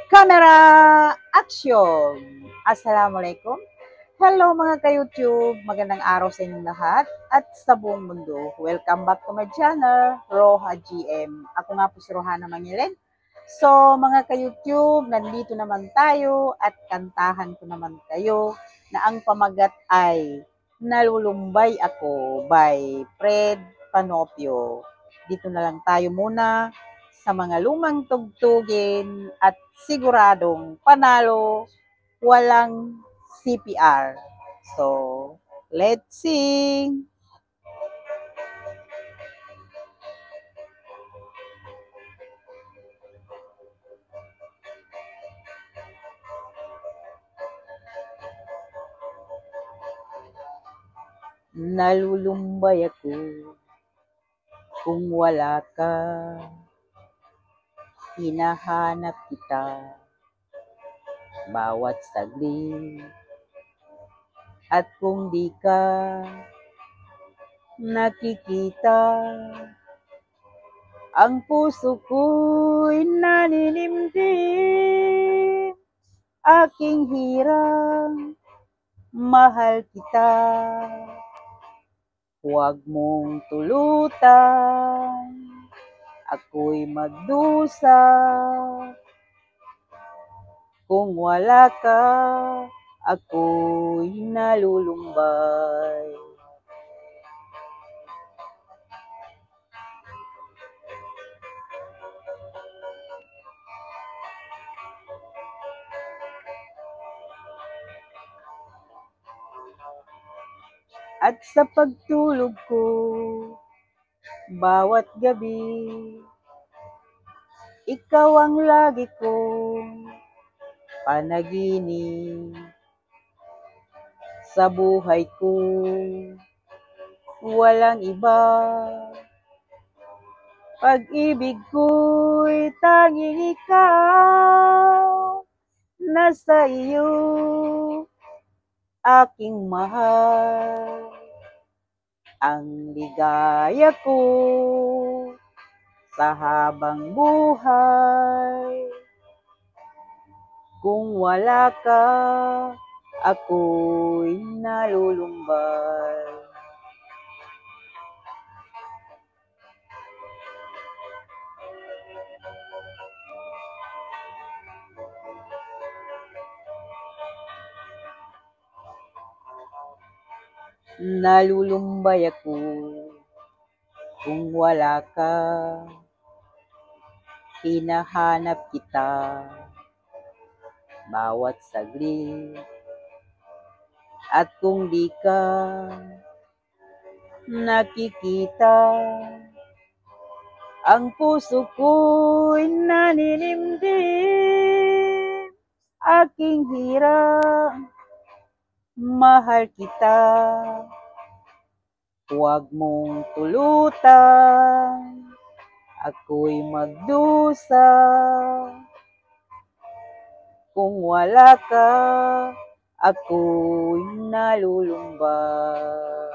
Camera action! Assalamualaikum. Hello mga ka-YouTube, magandang araw sa inyong lahat at sa buong mundo. Welcome back to my channel, Roha GM. Ako nga po si Rohana Mangilin. So mga ka-YouTube, nandito naman tayo at kantahan ko naman kayo na ang pamagat ay Nalulumbay Ako by Fred Panopio. Dito na lang tayo muna sa mga lumang tugtugin at siguradong panalo, walang CPR. So, let's sing! Nalulumbay ako kung wala ka, hinahanap kita bawat saglit. At kung di ka nakikita, ang puso ko'y naninimdim. Aking hirang, mahal kita. Huwag mong tulutan, ako'y magdusa. Kung wala ka, ako'y nalulumbay. At sa pagtulog ko, bawat gabi, ikaw ang lagi kong panaginip. Sa buhay ko, walang iba. Pag-ibig ko'y tanging ikaw. Nasa iyo, aking mahal. Ang ligaya ko sa habang buhay. Kung wala ka, ako'y nalulumbay. Nalulumbay ako kung wala ka, hinahanap kita bawat saglit. At kung di ka nakikita, ang puso ko'y naninimdim. Aking hirang, mahal kita. Huwag mong tulutan, ako'y magdusa. Kung wala ka, ako'y nalulumbay.